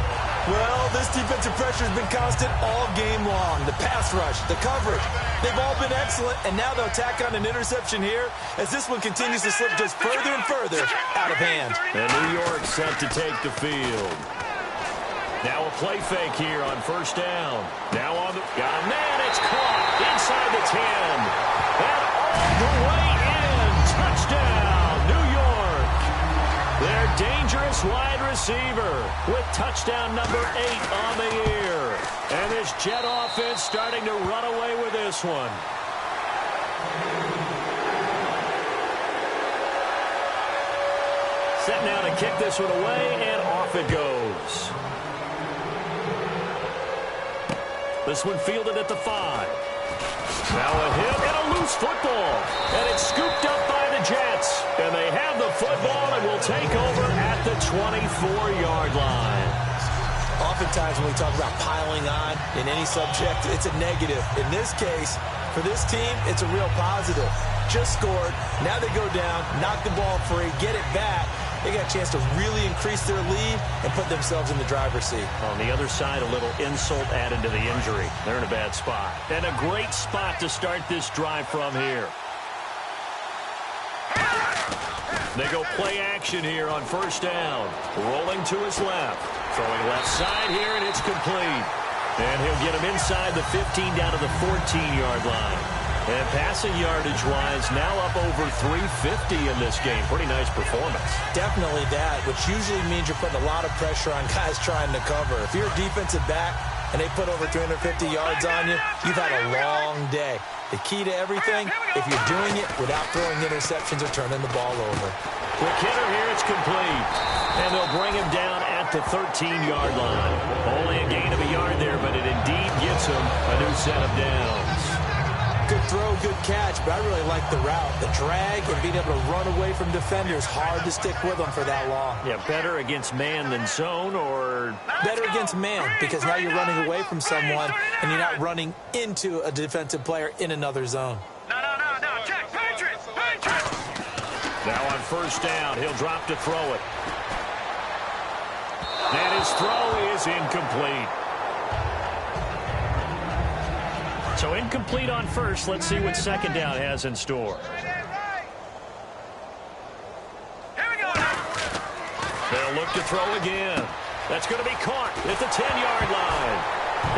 [SPEAKER 3] Well, this defensive pressure has been constant all game long. The pass rush, the coverage, they've all been excellent, and now they'll tack on an interception here as this one continues to slip just further and further out of hand.
[SPEAKER 2] And New York set to take the field. Now a play fake here on first down. Now on the... Got a man, it's caught inside the 10. And all the way in. Touchdown, New York. Their dangerous wide receiver with touchdown number 8 on the year. And this Jet offense starting to run away with this one. Set now to kick this one away, and off it goes. This one fielded at the 5. Now a hit and a loose football. And it's scooped up by the Jets. And they have the football and will take over at the 24-yard line.
[SPEAKER 3] Oftentimes when we talk about piling on in any subject, it's a negative. In this case, for this team, it's a real positive. Just scored. Now they go down, knock the ball free, get it back. They got a chance to really increase their lead and put themselves in the driver's seat.
[SPEAKER 2] On the other side, a little insult added to the injury. They're in a bad spot. And a great spot to start this drive from here. They go play action here on first down. Rolling to his left. Throwing left side here, and it's complete. And he'll get him inside the 15 down to the 14-yard line. And passing yardage-wise, now up over 350 in this game. Pretty nice performance.
[SPEAKER 3] Definitely that, which usually means you're putting a lot of pressure on guys trying to cover. If you're a defensive back and they put over 350 yards on you, you've had a long day. The key to everything, if you're doing it without throwing interceptions or turning the ball over.
[SPEAKER 2] Quick hitter here, it's complete. And they'll bring him down at the 13-yard line. Only a gain of a yard there, but it indeed gets him a new set of downs.
[SPEAKER 3] Good throw, good catch, but I really like the route. The drag and being able to run away from defenders, hard to stick with them for that long.
[SPEAKER 2] Yeah, better against man than zone, or...
[SPEAKER 3] Better against man, because now you're running away from someone and you're not running into a defensive player in another zone.
[SPEAKER 6] No, check, Patriots!
[SPEAKER 2] Now on first down, he'll drop to throw it. And his throw is incomplete. So incomplete on first. Let's see what second down has in store. They'll look to throw again. That's going to be caught at the 10-yard line.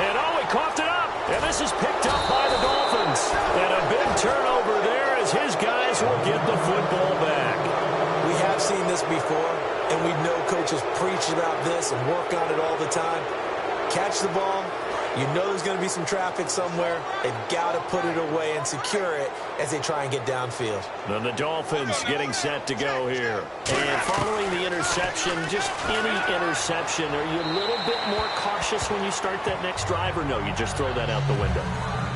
[SPEAKER 2] And he coughed it up. And this is picked up by the Dolphins. And a big turnover there as his guys will get the football back.
[SPEAKER 3] We have seen this before, and we know coaches preach about this and work on it all the time. Catch the ball. You know there's going to be some traffic somewhere. They've got to put it away and secure it as they try and get downfield.
[SPEAKER 2] Then the Dolphins getting set to go here. And following the interception, just any interception, are you a little bit more cautious when you start that next drive, or no, you just throw that out the window?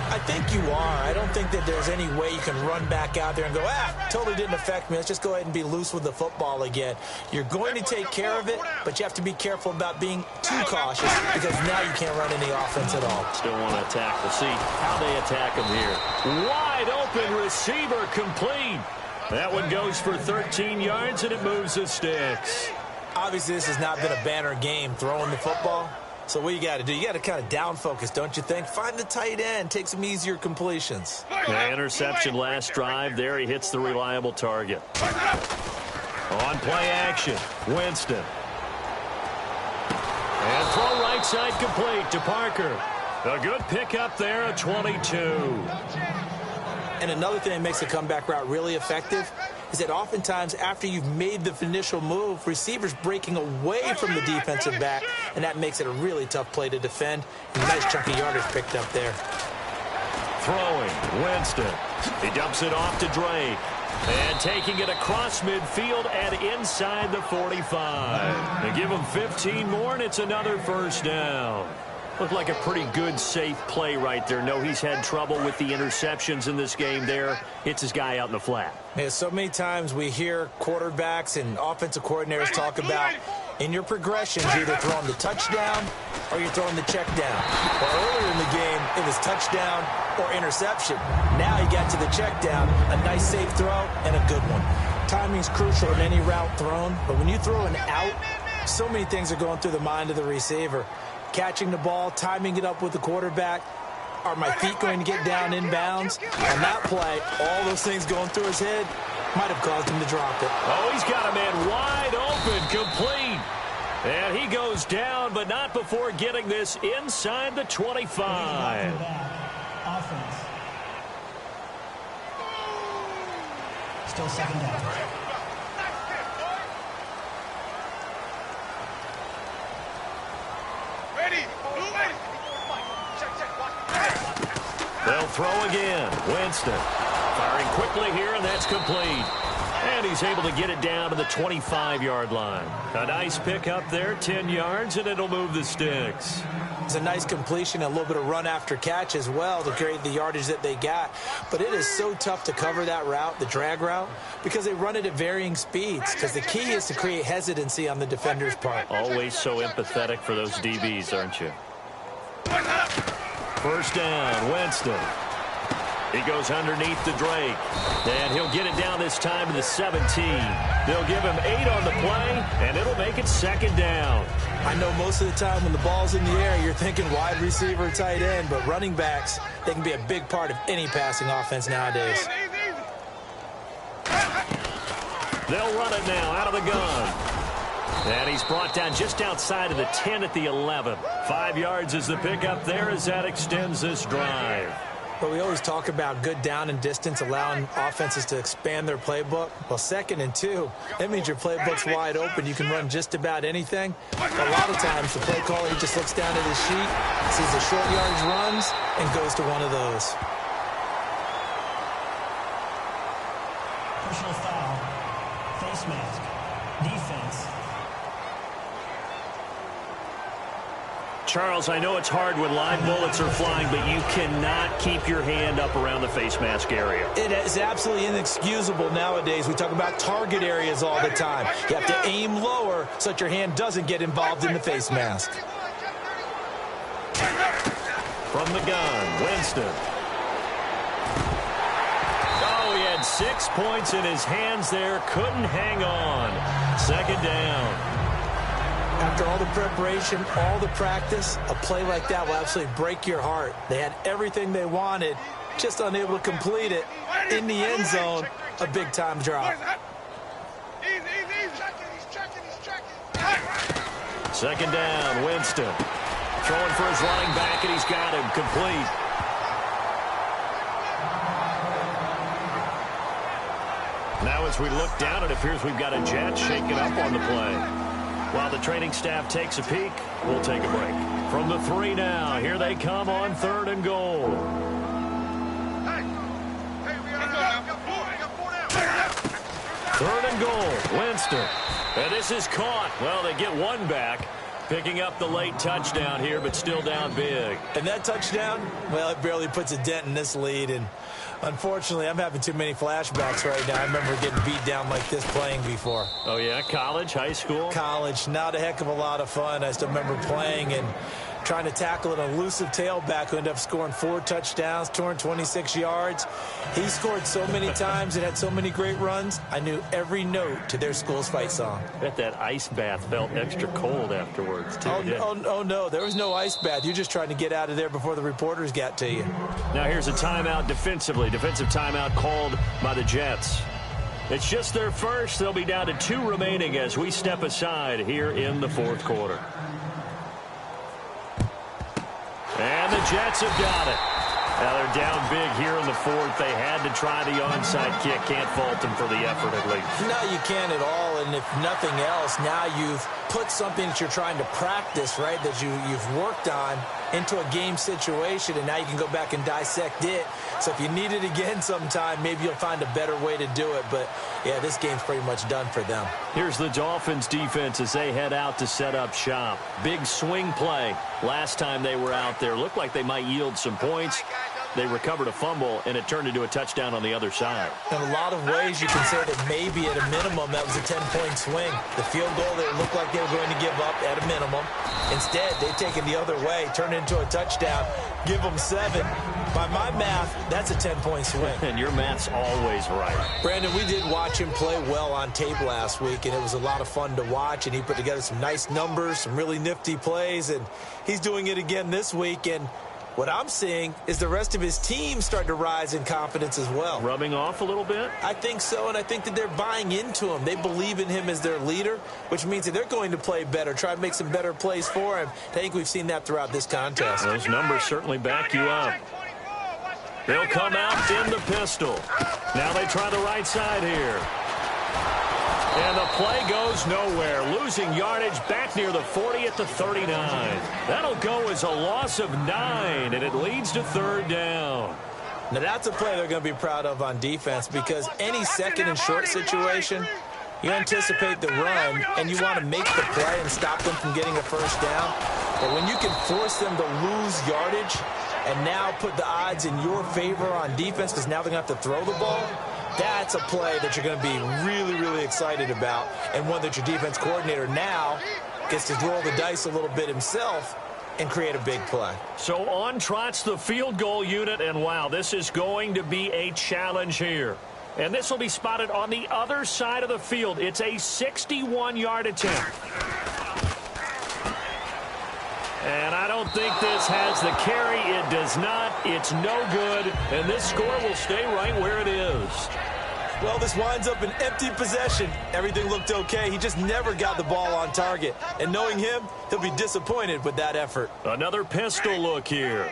[SPEAKER 3] I think you are. I don't think that there's any way you can run back out there and go, totally didn't affect me. Let's just go ahead and be loose with the football again. You're going to take care of it, but you have to be careful about being too cautious because now you can't run any offense at all.
[SPEAKER 2] Still want to attack. We'll see how they attack him here. Wide open receiver complete. That one goes for 13 yards, and it moves the sticks.
[SPEAKER 3] Obviously, this has not been a banner game throwing the football. So what you got to do, you got to kind of down focus, don't you think? Find the tight end, take some easier completions.
[SPEAKER 2] The interception last drive there. He hits the reliable target. On play action, Winston. And throw right side complete to Parker. A good pickup there, a 22.
[SPEAKER 3] And another thing that makes the comeback route really effective is that oftentimes after you've made the initial move, receivers breaking away from the defensive back, and that makes it a really tough play to defend. And a nice chunk of yardage picked up there.
[SPEAKER 2] Throwing, Winston. He dumps it off to Drake. And taking it across midfield and inside the 45. They give him 15 more, and it's another first down. Looked like a pretty good, safe play right there. No, he's had trouble with the interceptions in this game there. Hits his guy out in the flat.
[SPEAKER 3] Yeah, so many times we hear quarterbacks and offensive coordinators talk about in your progressions, you're either throwing the touchdown or you're throwing the check down. Well, earlier in the game, it was touchdown or interception. Now he got to the check down, a nice safe throw, and a good one. Timing's crucial in any route thrown, but when you throw an out, so many things are going through the mind of the receiver. Catching the ball, timing it up with the quarterback. Are my feet going to get down inbounds? On that play, all those things going through his head might have caused him to drop it.
[SPEAKER 2] Oh, he's got a man wide open, complete. And he goes down, but not before getting this inside the 25.
[SPEAKER 4] Offense. Still second down.
[SPEAKER 2] They'll throw again. Winston firing quickly here, and that's complete. And he's able to get it down to the 25-yard line. A nice pick up there, 10 yards, and it'll move the sticks.
[SPEAKER 3] It's a nice completion, a little bit of run after catch as well to create the yardage that they got. But it is so tough to cover that route, the drag route, because they run it at varying speeds. Because the key is to create hesitancy on the defender's part.
[SPEAKER 2] Always so empathetic for those DBs, aren't you? First down, Winston. He goes underneath to Drake. And he'll get it down this time to the 17. They'll give him 8 on the play, and it'll make it second down.
[SPEAKER 3] I know most of the time when the ball's in the air, you're thinking wide receiver, tight end, but running backs, they can be a big part of any passing offense nowadays.
[SPEAKER 2] They'll run it now out of the gun. And he's brought down just outside of the 10 at the 11. 5 yards is the pickup there as that extends this drive.
[SPEAKER 3] But we always talk about good down and distance, allowing offenses to expand their playbook. Well, 2nd and 2, that means your playbook's wide open. You can run just about anything. A lot of times, the play caller, he just looks down at his sheet, sees the short yardage runs, and goes to one of those.
[SPEAKER 4] Personal foul. Face mask. Defense.
[SPEAKER 2] Charles, I know it's hard when live bullets are flying, but you cannot keep your hand up around the face mask area.
[SPEAKER 3] It is absolutely inexcusable nowadays. We talk about target areas all the time. You have to aim lower so that your hand doesn't get involved in the face mask.
[SPEAKER 2] From the gun, Winston. Oh, he had 6 points in his hands there. Couldn't hang on. Second down.
[SPEAKER 3] After all the preparation, all the practice, a play like that will absolutely break your heart. They had everything they wanted, just unable to complete it. In the end zone, a big-time drop.
[SPEAKER 2] Second down, Winston. Throwing for his running back, and he's got him complete. Now as we look down, it appears we've got a Jet shaking up on the play. While the training staff takes a peek, we'll take a break. From the 3 now, here they come on 3rd and goal. Third and goal, Winston. And this is caught. Well, they get one back, picking up the late touchdown here, but still down big.
[SPEAKER 3] And that touchdown, well, it barely puts a dent in this lead. And unfortunately, I'm having too many flashbacks right now. I remember getting beat down like this playing before.
[SPEAKER 2] Oh, yeah? College, high school?
[SPEAKER 3] College. Not a heck of a lot of fun. I still remember playing and trying to tackle an elusive tailback who ended up scoring 4 touchdowns, 226 yards. He scored so many times and had so many great runs, I knew every note to their school's fight song.
[SPEAKER 2] Bet that ice bath felt extra cold afterwards, too.
[SPEAKER 3] Oh, no. There was no ice bath. You're just trying to get out of there before the reporters got to you.
[SPEAKER 2] Now here's a timeout defensively. Defensive timeout called by the Jets. It's just their first. They'll be down to 2 remaining as we step aside here in the 4th quarter. And the Jets have got it. Now they're down big here in the 4th. They had to try the onside kick. Can't fault them for the effort at least.
[SPEAKER 3] No, you can't at all. And if nothing else, now you've put something that you're trying to practice, right, that you've worked on into a game situation, and now you can go back and dissect it. So if you need it again sometime, maybe you'll find a better way to do it. But, yeah, this game's pretty much done for them.
[SPEAKER 2] Here's the Dolphins defense as they head out to set up shop. Big swing play last time they were out there. Looked like they might yield some points. They recovered a fumble, and it turned into a touchdown on the other side.
[SPEAKER 3] In a lot of ways, you can say that maybe at a minimum that was a 10-point swing. The field goal that looked like they were going to give up at a minimum. Instead, they've taken the other way, turned it into a touchdown, give them 7. By my math, that's a 10-point swing.
[SPEAKER 2] And your math's always right.
[SPEAKER 3] Brandon, we did watch him play well on tape last week, and it was a lot of fun to watch, and he put together some nice numbers, some really nifty plays, and he's doing it again this week. And what I'm seeing is the rest of his team starting to rise in confidence as well.
[SPEAKER 2] Rubbing off a little bit?
[SPEAKER 3] I think so, and I think that they're buying into him. They believe in him as their leader, which means that they're going to play better, try to make some better plays for him. I think we've seen that throughout this contest.
[SPEAKER 2] Those numbers certainly back you up. They'll come out in the pistol. Now they try the right side here. And the play goes nowhere, losing yardage back near the 40 at the 39. That'll go as a loss of 9, and it leads to 3rd down.
[SPEAKER 3] Now, that's a play they're going to be proud of on defense, because any second and short situation, you anticipate the run, and you want to make the play and stop them from getting a first down. But when you can force them to lose yardage and now put the odds in your favor on defense because now they're going to have to throw the ball, that's a play that you're going to be really, really excited about, and one that your defense coordinator now gets to roll the dice a little bit himself and create a big play.
[SPEAKER 2] So on trots the field goal unit, and wow, this is going to be a challenge here. And this will be spotted on the other side of the field. It's a 61-yard attempt. And I don't think this has the carry. It does not. It's no good. And this score will stay right where it is.
[SPEAKER 3] Well, this winds up an empty possession. Everything looked okay. He just never got the ball on target. And knowing him, he'll be disappointed with that effort.
[SPEAKER 2] Another pistol look here.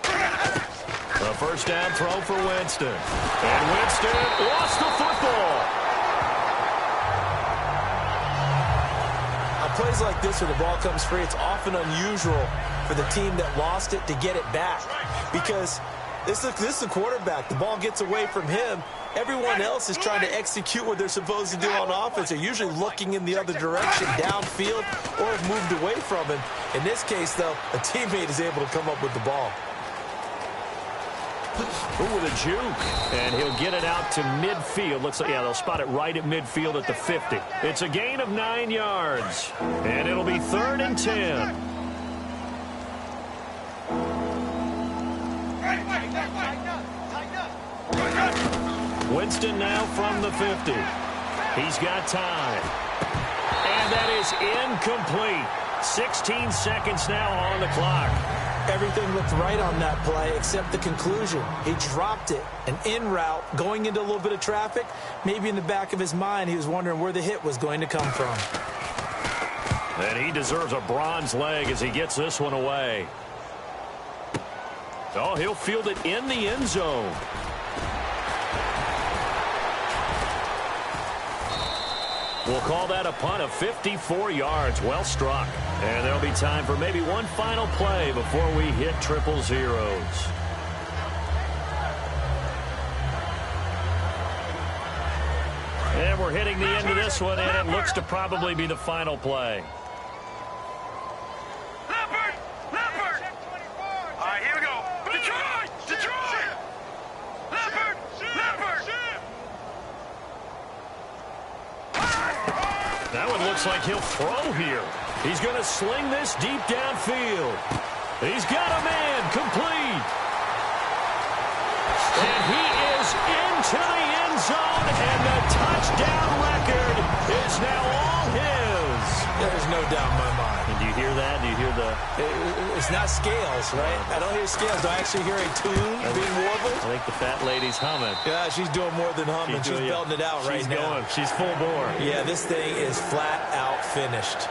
[SPEAKER 2] A first down throw for Winston. And Winston lost the football.
[SPEAKER 3] On plays like this where the ball comes free, it's often unusual for the team that lost it to get it back. Because this is a quarterback. The ball gets away from him. Everyone else is trying to execute what they're supposed to do on offense. They're usually looking in the other direction, downfield, or have moved away from him. In this case, though, a teammate is able to come up with the ball.
[SPEAKER 2] Ooh, with a juke. And he'll get it out to midfield. Looks like, yeah, they'll spot it right at midfield at the 50. It's a gain of 9 yards. And it'll be 3rd and 10. Winston now from the 50. He's got time. And that is incomplete. 16 seconds now on the clock.
[SPEAKER 3] Everything looked right on that play except the conclusion. He dropped it, an en route, going into a little bit of traffic. Maybe in the back of his mind, he was wondering where the hit was going to come from.
[SPEAKER 2] And he deserves a bronze leg as he gets this one away. Oh, he'll field it in the end zone. We'll call that a punt of 54 yards. Well struck. And there'll be time for maybe one final play before we hit triple zeros. And we're hitting the end of this one, and it looks to probably be the final play. That one looks like he'll throw here. He's going to sling this deep downfield. He's got a man complete. And he is into the end zone, and the touchdown record is now all his.
[SPEAKER 3] There's no doubt in my mind.
[SPEAKER 2] And do you hear that? Do you hear the...
[SPEAKER 3] It's not scales, right? I don't hear scales. Do I actually hear a tune being warbled?
[SPEAKER 2] I think the fat lady's humming.
[SPEAKER 3] Yeah, she's doing more than humming. She's belting it out right now.
[SPEAKER 2] She's full bore.
[SPEAKER 3] Yeah, this thing is flat out finished.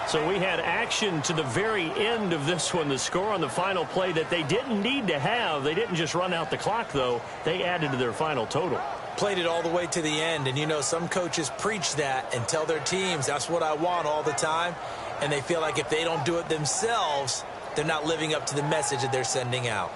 [SPEAKER 2] So we had action to the very end of this one, the score on the final play that they didn't need to have. They didn't just run out the clock, though. They added to their final total.
[SPEAKER 3] Played it all the way to the end, and you know some coaches preach that and tell their teams, that's what I want all the time, and they feel like if they don't do it themselves, they're not living up to the message that they're sending out.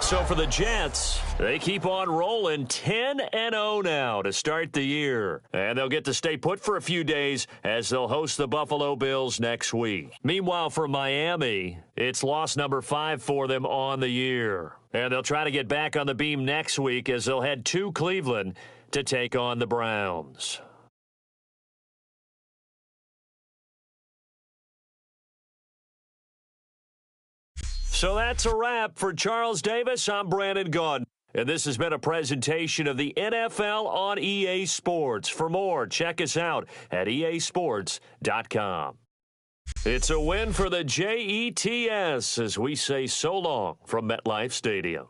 [SPEAKER 2] So for the Jets, they keep on rolling 10-0 now to start the year. And they'll get to stay put for a few days as they'll host the Buffalo Bills next week. Meanwhile, for Miami, it's loss number 5 for them on the year. And they'll try to get back on the beam next week as they'll head to Cleveland to take on the Browns. So that's a wrap. For Charles Davis, I'm Brandon Gaudin. And this has been a presentation of the NFL on EA Sports. For more, check us out at easports.com. It's a win for the Jets as we say so long from MetLife Stadium.